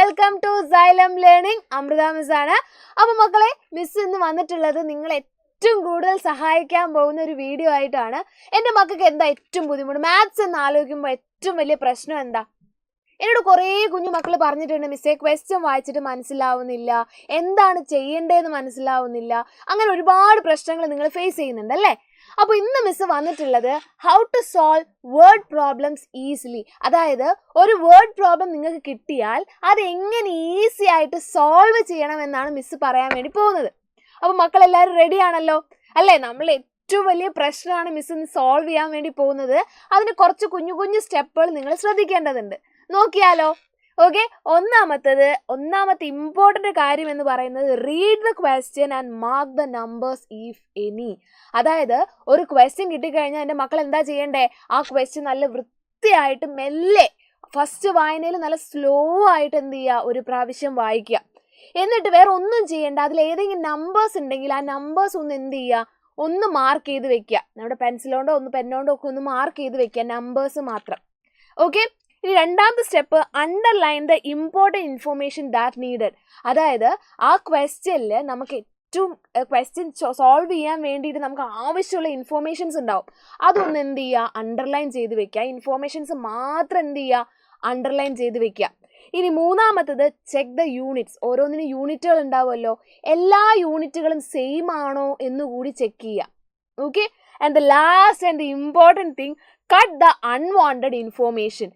Welcome to Xylem learning. Amrutha miss ആണ്. അപ്പോൾ മക്കളെ, മിസ് ഇന്ന് വന്നിട്ടുള്ളത് നിങ്ങളെ ഏറ്റവും കൂടുതൽ സഹായിക്കാൻ പോകുന്ന ഒരു വീഡിയോ ആയിട്ടാണ്. എൻ്റെ മക്കൾക്ക് എന്താ ഏറ്റവും ബുദ്ധിമുട്ട്? മാത്സ് എന്ന് ആലോചിക്കുമ്പോൾ ഏറ്റവും വലിയ പ്രശ്നം എന്താ? എന്നോട് കുറേ കുഞ്ഞു മക്കൾ പറഞ്ഞിട്ടുണ്ട്, മിസ്സേ ക്വസ്റ്റ്യൻ വായിച്ചിട്ട് മനസ്സിലാവുന്നില്ല, എന്താണ് ചെയ്യേണ്ടതെന്ന് മനസ്സിലാവുന്നില്ല, അങ്ങനെ ഒരുപാട് പ്രശ്നങ്ങൾ നിങ്ങൾ ഫേസ് ചെയ്യുന്നുണ്ട് അല്ലേ? അപ്പോൾ ഇന്ന് മിസ് വന്നിട്ടുള്ളത് how to solve word problems easily. അതായത് ഒരു വേർഡ് പ്രോബ്ലം നിങ്ങൾക്ക് കിട്ടിയാൽ അത് എങ്ങനെ ഈസി ആയിട്ട് സോൾവ് ചെയ്യണമെന്നാണ് മിസ് പറയാൻ വേണ്ടി പോകുന്നത്. അപ്പോൾ മക്കളെല്ലാവരും റെഡി ആണല്ലോ അല്ലേ? നമ്മൾ ഏറ്റവും വലിയ പ്രശ്നമാണ് മിസ് ഇന്ന് സോൾവ് ചെയ്യാൻ വേണ്ടി പോകുന്നത്. അതിന് കുറച്ച് കുഞ്ഞു കുഞ്ഞു സ്റ്റെപ്പുകൾ നിങ്ങൾ ശ്രദ്ധിക്കേണ്ടതുണ്ട്. നോക്കിയാലോ? ഓക്കെ, ഒന്നാമത്തെ ഇമ്പോർട്ടൻ്റ് കാര്യം എന്ന് പറയുന്നത് read the question and mark the numbers if any. അതായത് ഒരു ക്വസ്റ്റ്യൻ കിട്ടിക്കഴിഞ്ഞാൽ എൻ്റെ മക്കൾ എന്താ ചെയ്യണ്ടേ? ആ ക്വസ്റ്റ്യൻ നല്ല വൃത്തിയായിട്ട് മെല്ലെ ഫസ്റ്റ് വായനയിൽ നല്ല സ്ലോ ആയിട്ട് എന്ത് ചെയ്യുക, ഒരു പ്രാവശ്യം വായിക്കുക. എന്നിട്ട് വേറെ ഒന്നും ചെയ്യേണ്ട, അതിൽ ഏതെങ്കിലും നമ്പേഴ്സ് ഉണ്ടെങ്കിൽ ആ നമ്പേഴ്സ് ഒന്ന് എന്ത് ചെയ്യുക, ഒന്ന് മാർക്ക് ചെയ്ത് വെക്കുക. നമ്മുടെ പെൻസിലോണ്ടോ പെന്നോണ്ടോ ഒക്കെ ഒന്ന് മാർക്ക് ചെയ്ത് വെക്കുക, നമ്പേഴ്സ് മാത്രം. ഓക്കെ, ഇനി രണ്ടാമത്തെ step, underline the important information that needed. അതായത് ആ ക്വസ്റ്റ്യനിൽ നമുക്ക് ഏറ്റവും ക്വസ്റ്റ്യൻ സോൾവ് ചെയ്യാൻ വേണ്ടിയിട്ട് നമുക്ക് ആവശ്യമുള്ള ഇൻഫോർമേഷൻസ് ഉണ്ടാവും. അതൊന്ന് എന്ത് ചെയ്യുക, അണ്ടർലൈൻ ചെയ്ത് വെക്കുക. ഇൻഫോർമേഷൻസ് മാത്രം എന്ത് ചെയ്യുക, അണ്ടർലൈൻ ചെയ്ത് വെക്കുക. ഇനി മൂന്നാമത്തത്, ചെക്ക് ദ യൂണിറ്റ്സ്. ഓരോന്നിനും യൂണിറ്റുകൾ ഉണ്ടാവുമല്ലോ, എല്ലാ യൂണിറ്റുകളും സെയിം ആണോ എന്നുകൂടി ചെക്ക് ചെയ്യുക. Okay, and the last and the important thing, cut the unwanted information.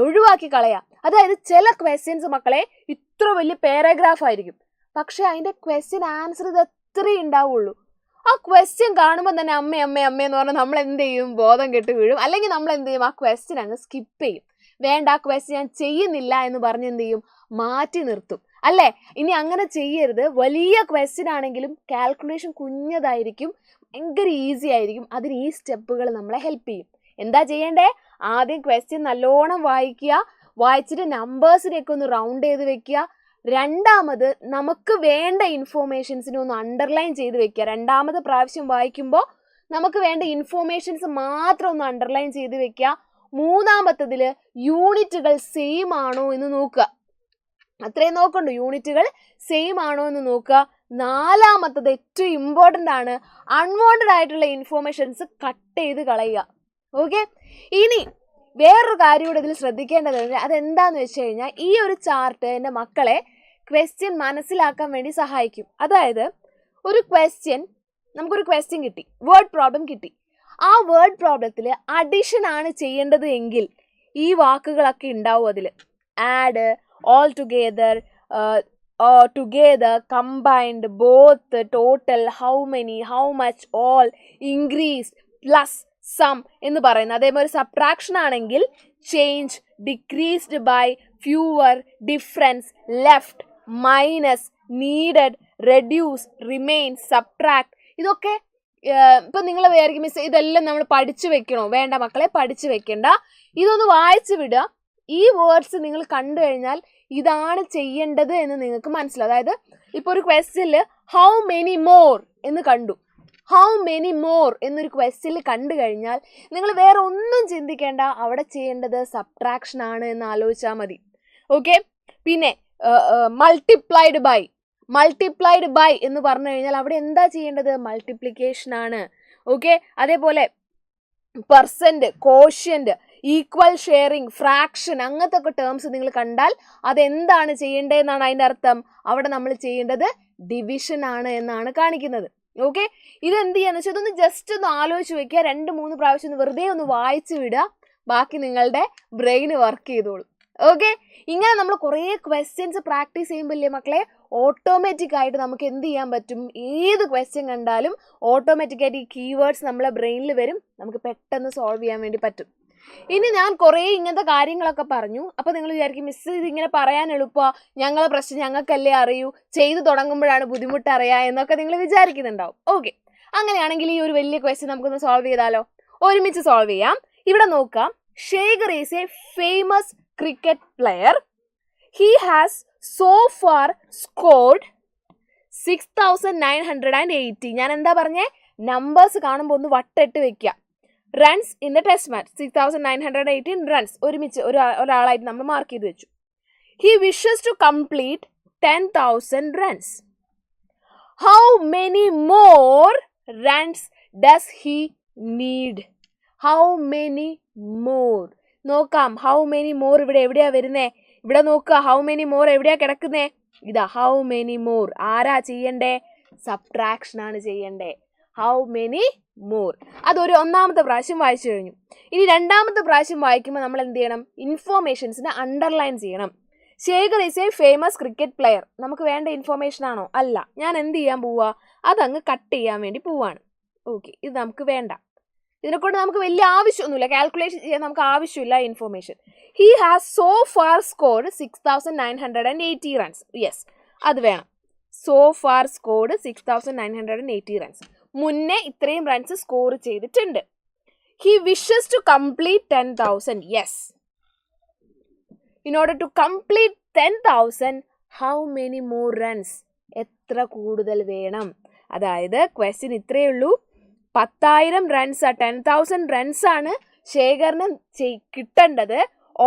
ഒഴിവാക്കി കളയാം. അതായത് ചില ക്വസ്റ്റ്യൻസ് മക്കളെ ഇത്ര വലിയ പാരഗ്രാഫ് ആയിരിക്കും, പക്ഷെ അതിൻ്റെ ക്വസ്റ്റ്യൻ ആൻസർ ഇത് എത്രയേ ഉണ്ടാവുള്ളൂ. ആ ക്വസ്റ്റ്യൻ കാണുമ്പോൾ തന്നെ അമ്മ എന്ന് പറഞ്ഞാൽ നമ്മൾ എന്ത് ചെയ്യും, ബോധം കെട്ട് വീഴും. അല്ലെങ്കിൽ നമ്മൾ എന്ത് ചെയ്യും, ആ ക്വസ്റ്റ്യൻ അങ്ങ് സ്കിപ്പ് ചെയ്യും. വേണ്ട, ആ ക്വസ്റ്റ്യൻ ഞാൻ ചെയ്യുന്നില്ല എന്ന് പറഞ്ഞ് എന്ത് ചെയ്യും, മാറ്റി നിർത്തും അല്ലേ? ഇനി അങ്ങനെ ചെയ്യരുത്. വലിയ ക്വസ്റ്റ്യൻ ആണെങ്കിലും കാൽക്കുലേഷൻ കുഞ്ഞതായിരിക്കും, ഭയങ്കര ഈസി ആയിരിക്കും. അതിന് ഈ സ്റ്റെപ്പുകൾ നമ്മളെ ഹെൽപ്പ് ചെയ്യും. എന്താ ചെയ്യേണ്ടേ? ആദ്യം ക്വസ്റ്റ്യൻ നല്ലോണം വായിക്കുക, വായിച്ചിട്ട് നമ്പേഴ്സിനെയൊക്കെ ഒന്ന് റൗണ്ട് ചെയ്ത് വെക്കുക. രണ്ടാമത് നമുക്ക് വേണ്ട ഇൻഫോർമേഷൻസിനെ ഒന്ന് അണ്ടർലൈൻ ചെയ്ത് വെക്കുക. രണ്ടാമത് പ്രാവശ്യം വായിക്കുമ്പോൾ നമുക്ക് വേണ്ട ഇൻഫോർമേഷൻസ് മാത്രം ഒന്ന് അണ്ടർലൈൻ ചെയ്ത് വെക്കുക. മൂന്നാമത്തതിൽ യൂണിറ്റുകൾ സെയിം ആണോ എന്ന് നോക്കുക. അത്രയും നോക്കണ്ടു, യൂണിറ്റുകൾ സെയിം ആണോ എന്ന് നോക്കുക. നാലാമത്തത് ഏറ്റവും ഇമ്പോർട്ടൻ്റ് ആണ്, അൺവാണ്ടഡ് ആയിട്ടുള്ള ഇൻഫോർമേഷൻസ് കട്ട് ചെയ്ത് കളയുക. ഓക്കെ, ഇനി വേറൊരു കാര്യം കൂടെ ഇതിൽ ശ്രദ്ധിക്കേണ്ടത് അതെന്താന്ന് വെച്ച് കഴിഞ്ഞാൽ, ഈ ഒരു ചാർട്ട് എൻ്റെ മക്കളെ ക്വസ്റ്റ്യൻ മനസ്സിലാക്കാൻ വേണ്ടി സഹായിക്കും. അതായത് നമുക്കൊരു ക്വസ്റ്റ്യൻ കിട്ടി, വേർഡ് പ്രോബ്ലം കിട്ടി. ആ വേർഡ് പ്രോബ്ലത്തിൽ അഡിഷൻ ആണ് ചെയ്യേണ്ടത് എങ്കിൽ ഈ വാക്കുകളൊക്കെ ഉണ്ടാവും അതിൽ. Add, all together, combined, both, total, how many, how much, all, increase, plus, sum എന്ന് പറയുന്നത്. അതേപോലെ സബ്ട്രാക്ഷൻ ആണെങ്കിൽ change, decreased by, fewer, difference, left, minus, needed, reduce, remain, subtract. ഇതൊക്കെ ഇപ്പം നിങ്ങൾ വിചാരിക്കും, മിസ് ഇതെല്ലാം നമ്മൾ പഠിച്ചു വെക്കണോ? വേണ്ട മക്കളെ, പഠിച്ചു വെക്കണ്ട. ഇതൊന്ന് വായിച്ചു വിടുക. ഈ വേർഡ്സ് നിങ്ങൾ കണ്ടു കഴിഞ്ഞാൽ ഇതാണ് ചെയ്യേണ്ടത് എന്ന് നിങ്ങൾക്ക് മനസ്സിലാവും. അതായത് ഇപ്പോൾ ഒരു ക്വസ്റ്റ്യനിൽ ഹൗ മെനി മോർ എന്ന് കണ്ടു. ഹൗ മെനി മോർ എന്നൊരു ക്വസ്റ്റ്യനിൽ കണ്ടു കഴിഞ്ഞാൽ നിങ്ങൾ വേറെ ഒന്നും ചിന്തിക്കേണ്ട, അവിടെ ചെയ്യേണ്ടത് സബ്ട്രാക്ഷൻ ആണ് എന്ന് ആലോചിച്ചാൽ മതി. ഓക്കെ, പിന്നെ മൾട്ടിപ്ലൈഡ് ബൈ എന്ന് പറഞ്ഞു കഴിഞ്ഞാൽ അവിടെ എന്താ ചെയ്യേണ്ടത്, മൾട്ടിപ്ലിക്കേഷൻ ആണ്. ഓക്കെ, അതേപോലെ percent, quotient, equal sharing, fraction, അങ്ങനത്തെ ഒക്കെ ടേംസ് നിങ്ങൾ കണ്ടാൽ അതെന്താണ് ചെയ്യേണ്ടതെന്നാണ് അതിൻ്റെ അർത്ഥം. അവിടെ നമ്മൾ ചെയ്യേണ്ടത് ഡിവിഷൻ ആണ് എന്നാണ് കാണിക്കുന്നത്. ഓക്കെ, ഇതെന്ത് ചെയ്യാന്ന് വെച്ചാൽ ഇതൊന്ന് ജസ്റ്റ് ഒന്ന് ആലോചിച്ച് വെക്കുക. 2-3 പ്രാവശ്യം ഒന്ന് വെറുതെ ഒന്ന് വായിച്ചു വിടുക. ബാക്കി നിങ്ങളുടെ ബ്രെയിൻ വർക്ക് ചെയ്തോളൂ. ഓക്കെ, ഇങ്ങനെ നമ്മൾ കുറേ ക്വസ്റ്റ്യൻസ് പ്രാക്ടീസ് ചെയ്യുമ്പോൾ ഇല്ലേ മക്കളെ, ഓട്ടോമാറ്റിക് ആയിട്ട് നമുക്ക് എന്ത് ചെയ്യാൻ പറ്റും, ഏത് ക്വസ്റ്റ്യൻ കണ്ടാലും ഓട്ടോമാറ്റിക്കായിട്ട് ഈ കീവേഡ്സ് നമ്മളെ ബ്രെയിനിൽ വരും, നമുക്ക് പെട്ടെന്ന് സോൾവ് ചെയ്യാൻ വേണ്ടി പറ്റും. ഇനി ഞാൻ കുറേ ഇങ്ങനത്തെ കാര്യങ്ങളൊക്കെ പറഞ്ഞു. അപ്പോൾ നിങ്ങൾ വിചാരിക്കും, മിസ് ഇതിങ്ങനെ പറയാൻ എളുപ്പമാണ്, ഞങ്ങളെ പ്രശ്നം ഞങ്ങൾക്കല്ലേ അറിയൂ, ചെയ്തു തുടങ്ങുമ്പോഴാണ് ബുദ്ധിമുട്ട് അറിയുക എന്നൊക്കെ നിങ്ങൾ വിചാരിക്കുന്നുണ്ടാവും. ഓക്കെ, അങ്ങനെയാണെങ്കിൽ ഈ ഒരു വലിയ ക്വസ്റ്റ്യൻ നമുക്കൊന്ന് സോൾവ് ചെയ്താലോ? ഒരുമിച്ച് സോൾവ് ചെയ്യാം. ഇവിടെ നോക്കാം. Shekhar is A famous cricket player. He has so far scored 6980. ഞാൻ എന്താ പറഞ്ഞേ, നമ്പേഴ്സ് കാണുമ്പോൾ ഒന്ന് വട്ടിട്ട് വെക്കുക. Runs in the test match 6918 runs ഒരുമിച്ച് ഒരാളായിട്ട് നമ്മൾ മാർക്ക് ചെയ്ത് വെച്ചു. He wishes to complete 10,000 runs. How many more runs does he need? How many more? നോക്കാം, how many more ഇവിടെ എവിടെയാ വരുന്നേ? ഇവിടെ നോക്കുക, how many more എവിടെയാ കിടക്കുന്നേ? ഇതാ how many more. ആരാ ചെയ്യണ്ടേ? സബ്ട്രാക്ഷൻ ആണ് ചെയ്യണ്ടേ. how many more. അതൊരു ഒന്നാമത്തെ പ്രാവശ്യം വായിച്ചു കഴിഞ്ഞു. ഇനി രണ്ടാമത്തെ പ്രാവശ്യം വായിക്കുമ്പോൾ നമ്മൾ എന്ത് ചെയ്യണം? ഇൻഫോർമേഷൻസിനെ അണ്ടർലൈൻ ചെയ്യണം. Shekhar is A famous cricket player. നമുക്ക് വേണ്ട ഇൻഫോർമേഷൻ ആണോ? അല്ല. ഞാൻ എന്ത് ചെയ്യാൻ പോവാ? അതങ്ങ് കട്ട് ചെയ്യാൻ വേണ്ടി പോവാണ്. ഓക്കെ, ഇത് നമുക്ക് വേണ്ട. ഇതിനെക്കൊണ്ട് നമുക്ക് വലിയ ആവശ്യമൊന്നുമില്ല, കാൽക്കുലേഷൻ ചെയ്യാൻ നമുക്ക് ആവശ്യമില്ല information. He has so far scored 6,980 runs. Yes, അത് വേണം. So far scored 6,980 runs. മുന്നേ ഇത്രയും റൺസ് സ്കോർ ചെയ്തിട്ടുണ്ട്. He wishes to complete 10,000. യെസ്. In order to complete 10,000, how many more runs? എത്ര കൂടുതൽ വേണം? അതായത് ക്വസ്റ്റ്യൻ ഇത്രയേ ഉള്ളൂ. 10,000 റൺസ്, 10,000 റൺസ് ആണ് ശേഖറിന് കിട്ടേണ്ടത്.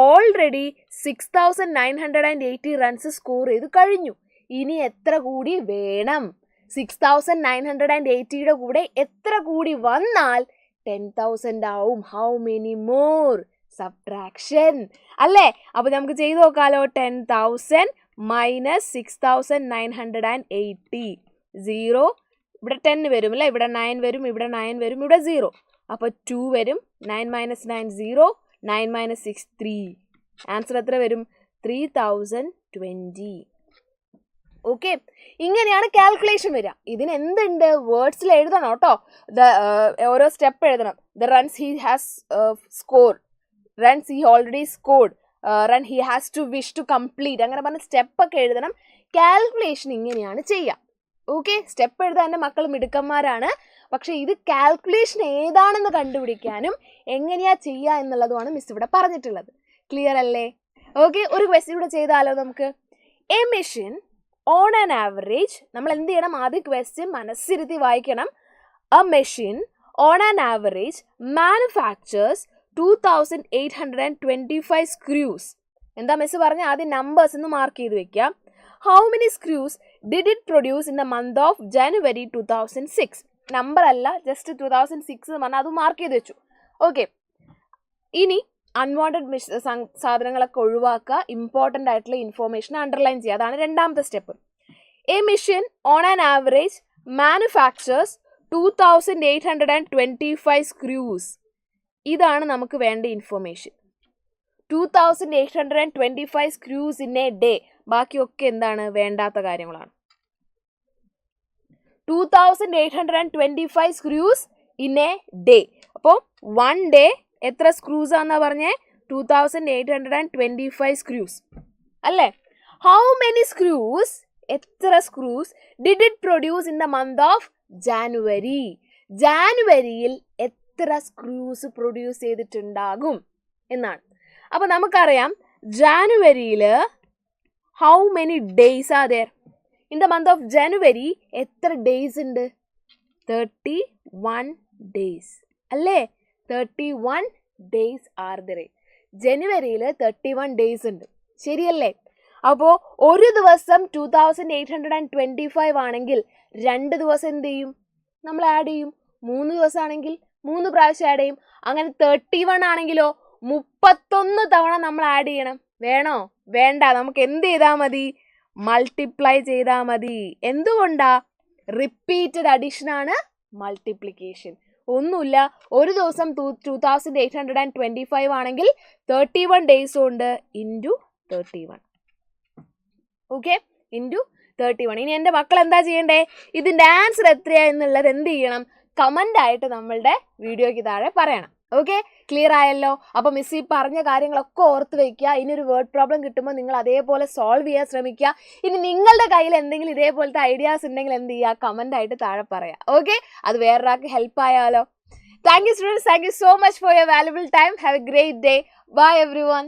ഓൾറെഡി 6,980 റൺസ് സ്കോർ ചെയ്ത് കഴിഞ്ഞു. ഇനി എത്ര കൂടി വേണം? 6,980യുടെ കൂടെ എത്ര കൂടി വന്നാൽ 10,000 ആവും? How many more? സബ്ട്രാക്ഷൻ അല്ലേ? അപ്പൊ നമുക്ക് ചെയ്ത് നോക്കാലോ. 10,000 മൈനസ് 6,980. 0 ഇവിടെ 10 വരും അല്ലേ? ഇവിടെ 9 വരും, ഇവിടെ 9 വരും, ഇവിടെ 0. അപ്പോൾ 2 വരും. 9 മൈനസ് 9 0. 9 മൈനസ് 6 3. ആൻസർ എത്ര വരും? 3,020. ഓക്കെ, ഇങ്ങനെയാണ് കാൽക്കുലേഷൻ വരിക. ഇതിന് എന്തുണ്ട്? വേർഡ്സിൽ എഴുതണം കേട്ടോ. ഓരോ സ്റ്റെപ്പ് എഴുതണം. The runs he has score, runs he already scored, run he has to wish to complete, അങ്ങനെ പറഞ്ഞ സ്റ്റെപ്പൊക്കെ എഴുതണം. കാൽക്കുലേഷൻ ഇങ്ങനെയാണ് ചെയ്യുക. ഓക്കെ, സ്റ്റെപ്പ് എഴുതാൻ എൻ്റെ മക്കൾ മിടുക്കന്മാരാണ്. പക്ഷേ ഇത് കാൽക്കുലേഷൻ ഏതാണെന്ന് കണ്ടുപിടിക്കാനും എങ്ങനെയാ ചെയ്യുക എന്നുള്ളതുമാണ് മിസ് ഇവിടെ പറഞ്ഞിട്ടുള്ളത്. ക്ലിയർ അല്ലേ? ഓക്കെ, ഒരു ക്വസ്റ്റ്യൻ ഇവിടെ ചെയ്താലോ നമുക്ക്. A machine on an average, നമ്മൾ എന്ത് ചെയ്യണം? ആദ്യം ക്വസ്റ്റ്യൻ മനസ്സിരുത്തി വായിക്കണം. A machine on an average manufacturers 2,825 screws. എന്താ മിസ് പറഞ്ഞ? ആദ്യം നമ്പേഴ്സ് എന്ന് മാർക്ക് ചെയ്ത് വെക്കാം. How many screws did it produce in the month of January 2006? Number അല്ല, ജസ്റ്റ് 2006 എന്ന് പറഞ്ഞാൽ അത് മാർക്ക് ചെയ്ത് വെച്ചു. ഓക്കെ, ഇനി അൺവാണ്ടഡ് സാധനങ്ങളൊക്കെ ഒഴിവാക്കുക. ഇമ്പോർട്ടൻ്റ് ആയിട്ടുള്ള ഇൻഫോർമേഷൻ അണ്ടർലൈൻ ചെയ്യുക. അതാണ് രണ്ടാമത്തെ step. A machine on an average manufacturers 2,825 screws. ഇതാണ് നമുക്ക് വേണ്ട information. 2,825 screws in A day. ബാക്കിയൊക്കെ എന്താണ്? വേണ്ടാത്ത കാര്യങ്ങളാണ്. 2,825 സ്ക്രൂസ് ഇൻ എ ഡേ. അപ്പോൾ 1 ഡേ എത്ര സ്ക്രൂസ് ആണെന്നാ പറഞ്ഞേ? 2,825 സ്ക്രൂസ് അല്ലേ? ഹൗ മെനി സ്ക്രൂസ്, എത്ര screws did it produce in the month of January? ജാനുവരിയിൽ എത്ര സ്ക്രൂസ് പ്രൊഡ്യൂസ് ചെയ്തിട്ടുണ്ടാകും എന്നാണ്. അപ്പോൾ നമുക്കറിയാം ജാനുവരിയിൽ how many days are there? In the month of January എത്ര ഡേയ്സ് ഉണ്ട്? 31 ഡേയ്സ് അല്ലേ? 31 ഡേയ്സ് ആർ ദെയർ. ജനുവരിയിൽ 31 ഡേയ്സ് ഉണ്ട്, ശരിയല്ലേ? അപ്പോൾ ഒരു ദിവസം 2,825 ആണെങ്കിൽ 2 ദിവസം എന്ത് ചെയ്യും? നമ്മൾ ആഡ് ചെയ്യും. 3 ദിവസമാണെങ്കിൽ 3 പ്രാവശ്യം ആഡ് ചെയ്യും. അങ്ങനെ 31 ആണെങ്കിലോ 31 തവണ നമ്മൾ ആഡ് ചെയ്യണം. വേണോ? വേണ്ട. നമുക്ക് എന്ത് ചെയ്താൽ മതി? മൾട്ടിപ്ലൈ ചെയ്താൽ മതി. എന്തുകൊണ്ടാ? റിപ്പീറ്റഡ് അഡീഷൻ ആണ് മൾട്ടിപ്ലിക്കേഷൻ. ഒന്നുമില്ല, ഒരു ദിവസം 2,825 ആണെങ്കിൽ 31 ഡേയ്സ് ഉണ്ട് ഇൻറ്റു 31. Okay, into 31. ഇനി എൻ്റെ മക്കൾ എന്താ ചെയ്യണ്ടേ? ഇതിൻ്റെ ആൻസർ എത്രയാ എന്നുള്ളത് എന്ത് ചെയ്യണം? കമൻ്റ് ആയിട്ട് നമ്മളുടെ വീഡിയോയ്ക്ക് താഴെ പറയണം. ഓക്കെ, ക്ലിയർ ആയല്ലോ? അപ്പോൾ മിസ് ഈ പറഞ്ഞ കാര്യങ്ങളൊക്കെ ഓർത്ത് വയ്ക്കുക. ഇനിയൊരു വേർഡ് പ്രോബ്ലം കിട്ടുമ്പോൾ നിങ്ങൾ അതേപോലെ സോൾവ് ചെയ്യാൻ ശ്രമിക്കുക. ഇനി നിങ്ങളുടെ കയ്യിൽ എന്തെങ്കിലും ഇതേപോലത്തെ ഐഡിയാസ് ഉണ്ടെങ്കിൽ എന്ത് ചെയ്യുക? കമൻ്റ് ആയിട്ട് താഴെ പറയാം. ഓക്കെ, അത് വേറൊരാൾക്ക് ഹെൽപ്പ് ആയാലോ. Thank you students, thank you so much for your valuable time. Have a great day. Bye every one.